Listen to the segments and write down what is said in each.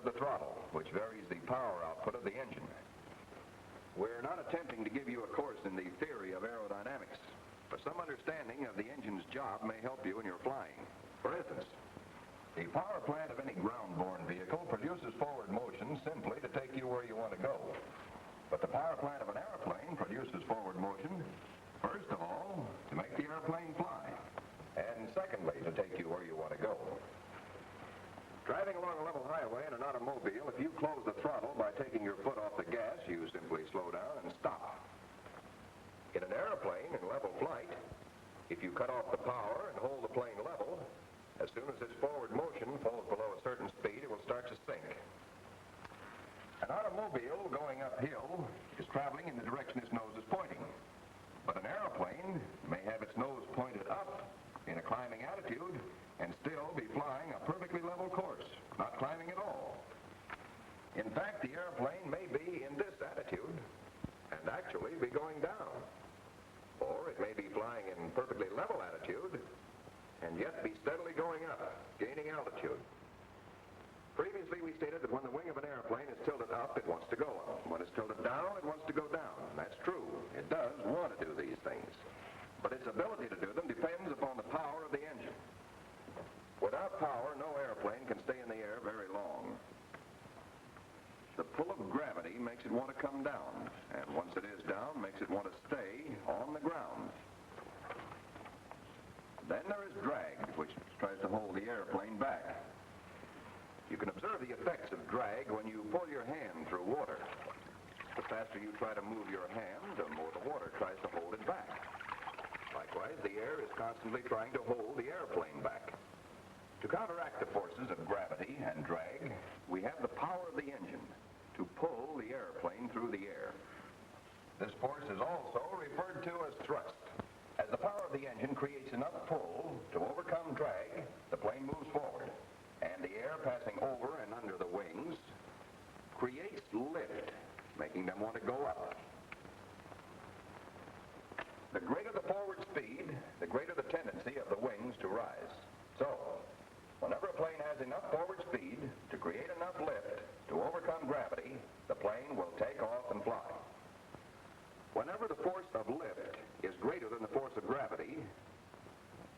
the throttle, which varies the power output of the engine. We're not attempting to give you a course in the theory of aerodynamics, but some understanding of the engine's job may help you in your flying. For instance, the power plant of any ground-borne vehicle produces forward motion simply to take you where you want to go. But the power plant of an airplane produces forward motion, first of all, to make the airplane fly, and secondly, to take you where you want to go. Driving along a level highway in an automobile, if you close the throttle by taking your foot off the gas, you simply slow down and stop. In an airplane in level flight, if you cut off the power and hold the plane level, as soon as its forward motion falls below a certain speed, it will start to sink. An automobile going uphill is traveling in the direction its nose is pointing, but an airplane may have its nose pointed up in a climbing attitude and still be flying a perfectly level course, not climbing at all. In fact, the airplane may be in this attitude and actually be going down. Or it may be flying in perfectly level attitude and yet be steadily going up, gaining altitude. Previously, we stated that when the wing of an airplane is tilted up, it wants to go up. When it's tilted down, it wants to go down. And that's true. It does want to do these things. But its ability to do them depends upon the power of the engine. Without power, no airplane can stay in the air very long. The pull of gravity makes it want to come down, and once it is down, makes it want to stay on the ground. Then there is drag, which tries to hold the airplane back. You can observe the effects of drag when you pull your hand through water. The faster you try to move your hand, the more the water tries to hold it back. Likewise, the air is constantly trying to hold the airplane back. To counteract the forces of gravity and drag, we have the power of the engine to pull the airplane through the air. This force is also referred to as thrust. As the power of the engine creates enough pull to overcome drag, the plane moves forward, and the air passing over and under the wings creates lift, making them want to go up. The greater the forward speed, the greater the tendency of the wings to rise. So, whenever a plane has enough forward speed to create enough lift to overcome gravity, the plane will take off and fly. Whenever the force of lift is greater than the force of gravity,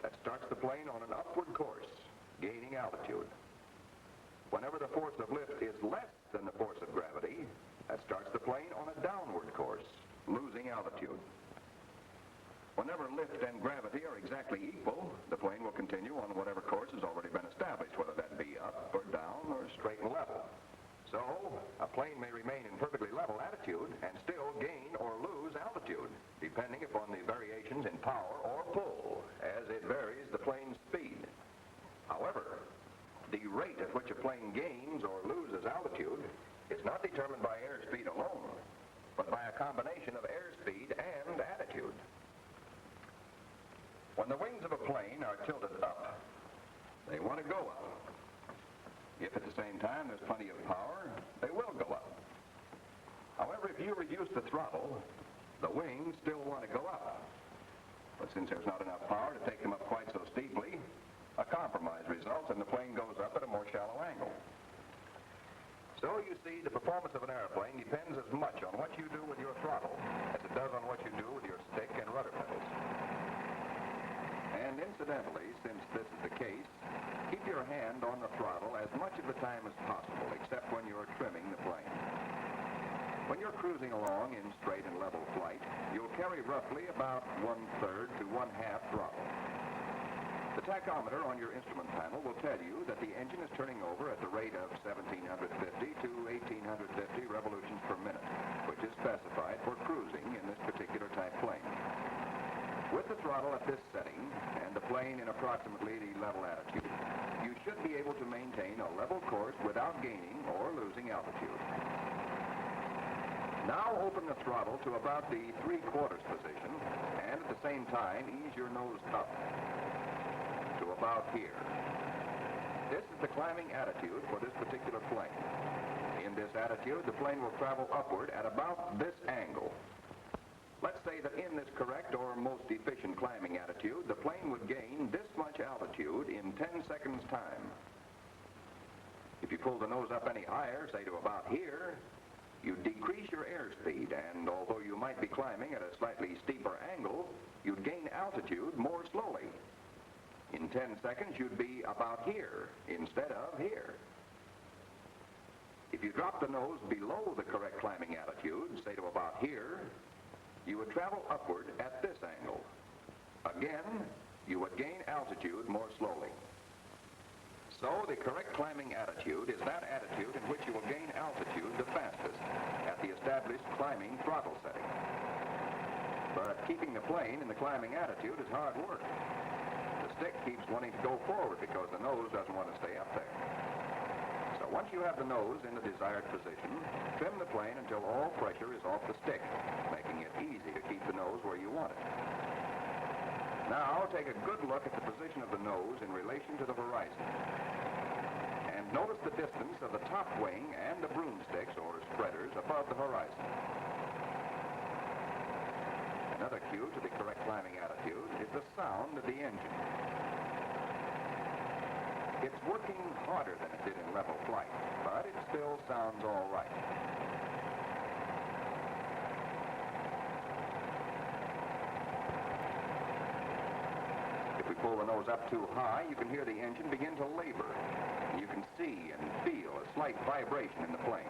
that starts the plane on an upward course, gaining altitude. Whenever the force of lift is less than the force of gravity, that starts the plane on a downward course, losing altitude. Whenever lift and gravity are exactly equal, the plane will continue on whatever course has already been established, whether that be up or down or straight and level. So, a plane may remain in perfectly level attitude and still gain or lose altitude, depending upon the variations in power or pull, as it varies the plane's speed. However, the rate at which a plane gains or loses altitude is not determined by airspeed alone, but by a combination of airspeed and attitude. When the wings of a plane are tilted up, they want to go up. If at the same time there's plenty of power, they will go up. However, if you reduce the throttle, the wings still want to go up. But since there's not enough power to take them up quite so steeply, a compromise results and the plane goes up at a more shallow angle. So you see, the performance of an airplane depends as much on what you do with your throttle as it does on what you do with your stick and rudder pedals. And incidentally, since this is the case, keep your hand on the throttle as much of the time as possible, except when you're trimming the plane. When you're cruising along in straight and level flight, you'll carry roughly about 1/3 to 1/2 throttle. The tachometer on your instrument panel will tell you that the engine is turning over at the rate of 1,750 to 1,850 revolutions per minute, which is specified for cruising in this particular type plane. With the throttle at this setting and the plane in approximately the level attitude, you should be able to maintain a level course without gaining or losing altitude. Now open the throttle to about the 3/4 position and at the same time ease your nose up to about here. This is the climbing attitude for this particular plane. In this attitude, the plane will travel upward at about this angle. Let's say that in this correct or most efficient climbing attitude, the plane would gain this much altitude in 10 seconds time. If you pull the nose up any higher, say to about here, you'd decrease your airspeed, and although you might be climbing at a slightly steeper angle, you'd gain altitude more slowly. In 10 seconds, you'd be about here instead of here. If you drop the nose below the correct climbing attitude, say to about here, you would travel upward at this angle. Again, you would gain altitude more slowly. So the correct climbing attitude is that attitude in which you will gain altitude the fastest at the established climbing throttle setting. But keeping the plane in the climbing attitude is hard work. The stick keeps wanting to go forward because the nose doesn't want to stay up there. So once you have the nose in the desired position, trim the plane until all pressure is off the stick, making it easy to keep the nose where you want it. Now take a good look at the position of the nose in relation to the horizon. And notice the distance of the top wing and the broomsticks or spreaders above the horizon. Another cue to the correct climbing attitude is the sound of the engine. It's working harder than it did in level flight, but it still sounds all right. If we pull the nose up too high, you can hear the engine begin to labor. You can see and feel a slight vibration in the plane.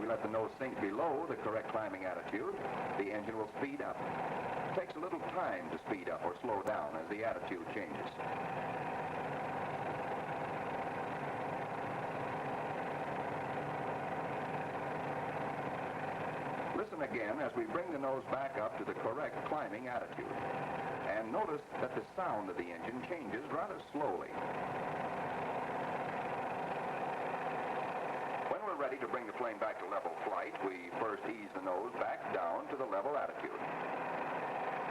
We let the nose sink below the correct climbing attitude, the engine will speed up. It takes a little time to speed up or slow down as the attitude changes. Listen again as we bring the nose back up to the correct climbing attitude. And notice that the sound of the engine changes rather slowly. Ready to bring the plane back to level flight, we first ease the nose back down to the level attitude.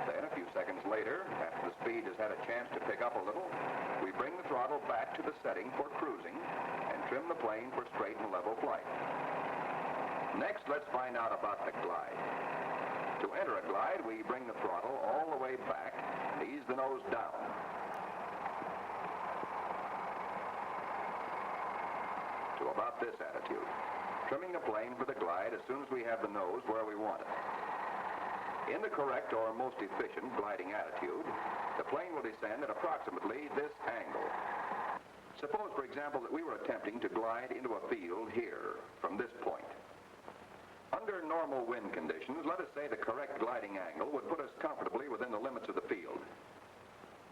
Then a few seconds later, after the speed has had a chance to pick up a little, we bring the throttle back to the setting for cruising and trim the plane for straight and level flight. Next, let's find out about the glide. To enter a glide, we bring the throttle all the way back and ease the nose down. To about this attitude, trimming the plane for the glide as soon as we have the nose where we want it. In the correct or most efficient gliding attitude, the plane will descend at approximately this angle. Suppose, for example, that we were attempting to glide into a field here from this point. Under normal wind conditions, let us say the correct gliding angle would put us comfortably within the limits of the field.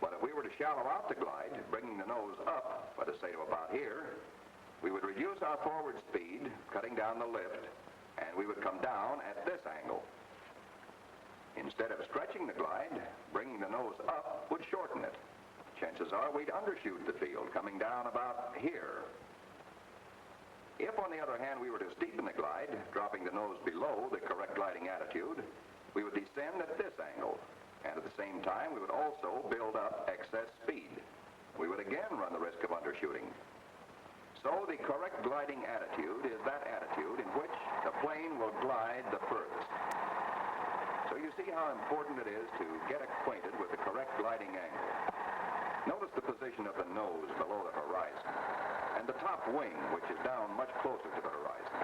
But if we were to shallow out the glide, bringing the nose up, let us say to about here, we would reduce our forward speed, cutting down the lift, and we would come down at this angle. Instead of stretching the glide, bringing the nose up would shorten it. Chances are we'd undershoot the field, coming down about here. If, on the other hand, we were to steepen the glide, dropping the nose below the correct gliding attitude, we would descend at this angle, and at the same time, we would also build up excess speed. We would again run the risk of undershooting. So the correct gliding attitude is that attitude in which the plane will glide the furthest. So you see how important it is to get acquainted with the correct gliding angle. Notice the position of the nose below the horizon, and the top wing, which is down much closer to the horizon.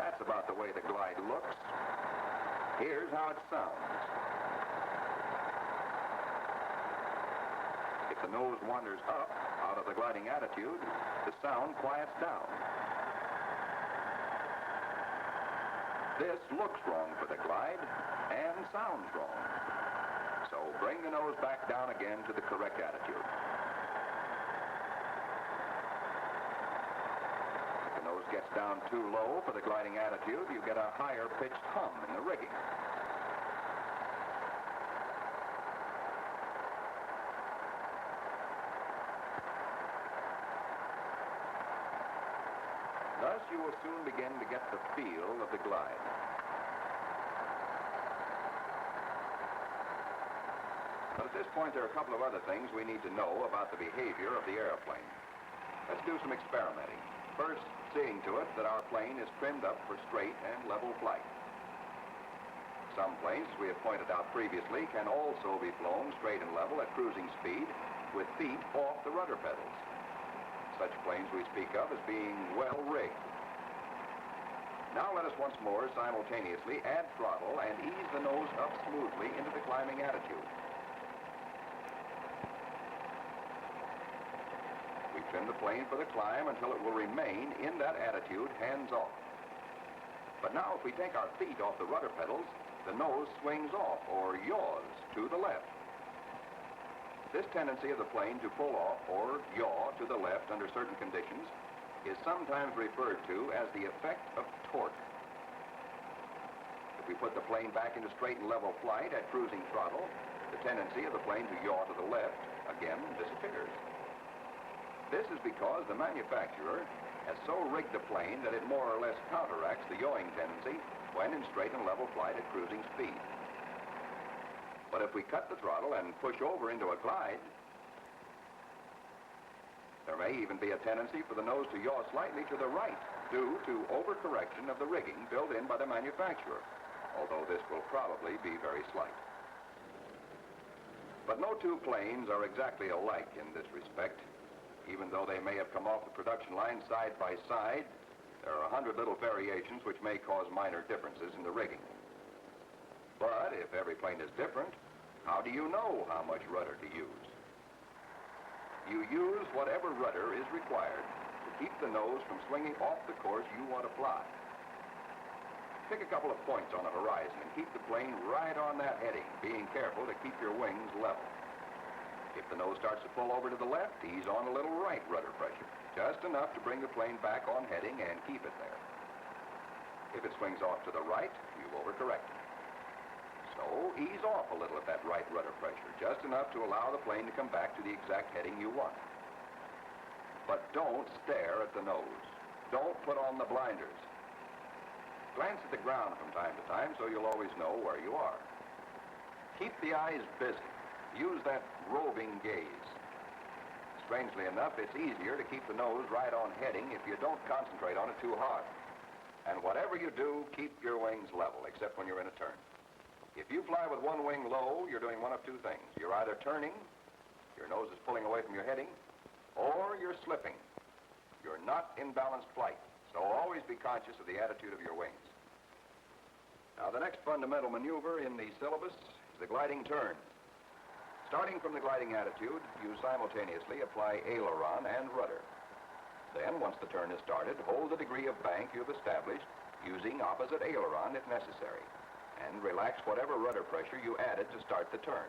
That's about the way the glide looks. Here's how it sounds. If the nose wanders up out of the gliding attitude, the sound quiets down. This looks wrong for the glide and sounds wrong. So bring the nose back down again to the correct attitude. If the nose gets down too low for the gliding attitude, you get a higher pitched hum in the rigging. Thus, you will soon begin to get the feel of the glide. But at this point, there are a couple of other things we need to know about the behavior of the airplane. Let's do some experimenting. First, seeing to it that our plane is trimmed up for straight and level flight. Some planes, as we have pointed out previously, can also be flown straight and level at cruising speed with feet off the rudder pedals. Such planes we speak of as being well rigged. Now let us once more simultaneously add throttle and ease the nose up smoothly into the climbing attitude. We trim the plane for the climb until it will remain in that attitude, hands off. But now if we take our feet off the rudder pedals, the nose swings off or yaws to the left. This tendency of the plane to pull off or yaw to the left under certain conditions is sometimes referred to as the effect of torque. If we put the plane back into straight and level flight at cruising throttle, the tendency of the plane to yaw to the left again disappears. This is because the manufacturer has so rigged the plane that it more or less counteracts the yawing tendency when in straight and level flight at cruising speed. But if we cut the throttle and push over into a glide, there may even be a tendency for the nose to yaw slightly to the right due to overcorrection of the rigging built in by the manufacturer, although this will probably be very slight. But no two planes are exactly alike in this respect. Even though they may have come off the production line side by side, there are 100 little variations which may cause minor differences in the rigging. But if every plane is different, how do you know how much rudder to use? You use whatever rudder is required to keep the nose from swinging off the course you want to fly. Pick a couple of points on the horizon and keep the plane right on that heading, being careful to keep your wings level. If the nose starts to pull over to the left, ease on a little right rudder pressure, just enough to bring the plane back on heading and keep it there. If it swings off to the right, you overcorrect it. So ease off a little at that right rudder pressure, just enough to allow the plane to come back to the exact heading you want. But don't stare at the nose. Don't put on the blinders. Glance at the ground from time to time so you'll always know where you are. Keep the eyes busy. Use that roving gaze. Strangely enough, it's easier to keep the nose right on heading if you don't concentrate on it too hard. And whatever you do, keep your wings level, except when you're in a turn. If you fly with one wing low, you're doing one of two things. You're either turning, your nose is pulling away from your heading, or you're slipping. You're not in balanced flight, so always be conscious of the attitude of your wings. Now, the next fundamental maneuver in the syllabus is the gliding turn. Starting from the gliding attitude, you simultaneously apply aileron and rudder. Then, once the turn is started, hold the degree of bank you've established using opposite aileron if necessary, and relax whatever rudder pressure you added to start the turn.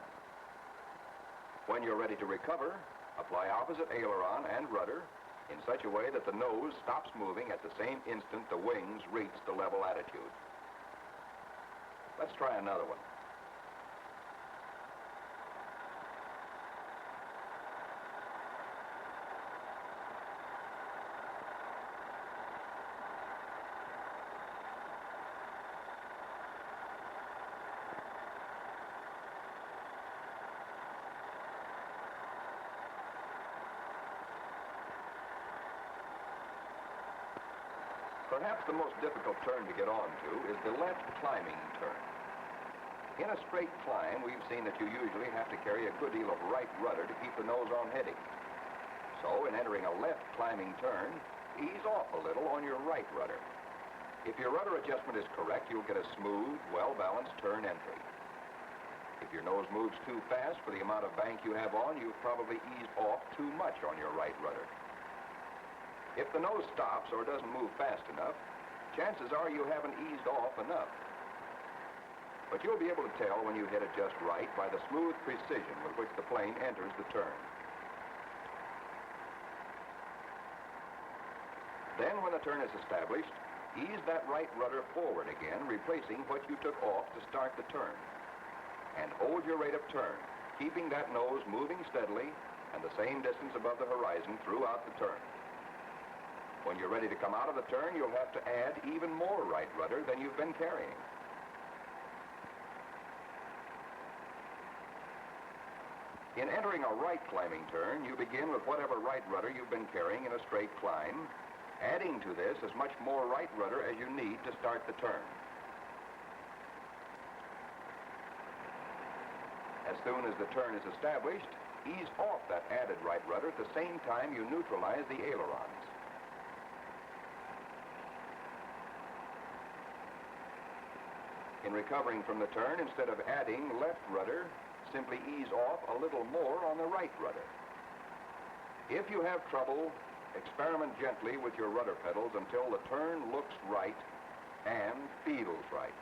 When you're ready to recover, apply opposite aileron and rudder in such a way that the nose stops moving at the same instant the wings reach the level attitude. Let's try another one. Perhaps the most difficult turn to get onto is the left climbing turn. In a straight climb, we've seen that you usually have to carry a good deal of right rudder to keep the nose on heading. So, in entering a left climbing turn, ease off a little on your right rudder. If your rudder adjustment is correct, you'll get a smooth, well-balanced turn entry. If your nose moves too fast for the amount of bank you have on, you've probably eased off too much on your right rudder. If the nose stops or doesn't move fast enough, chances are you haven't eased off enough. But you'll be able to tell when you hit it just right by the smooth precision with which the plane enters the turn. Then, when the turn is established, ease that right rudder forward again, replacing what you took off to start the turn. And hold your rate of turn, keeping that nose moving steadily and the same distance above the horizon throughout the turn. When you're ready to come out of the turn, you'll have to add even more right rudder than you've been carrying. In entering a right climbing turn, you begin with whatever right rudder you've been carrying in a straight climb, adding to this as much more right rudder as you need to start the turn. soon as the turn is established, ease off that added right rudder at the same time you neutralize the ailerons. In recovering from the turn, instead of adding left rudder, simply ease off a little more on the right rudder. If you have trouble, experiment gently with your rudder pedals until the turn looks right and feels right.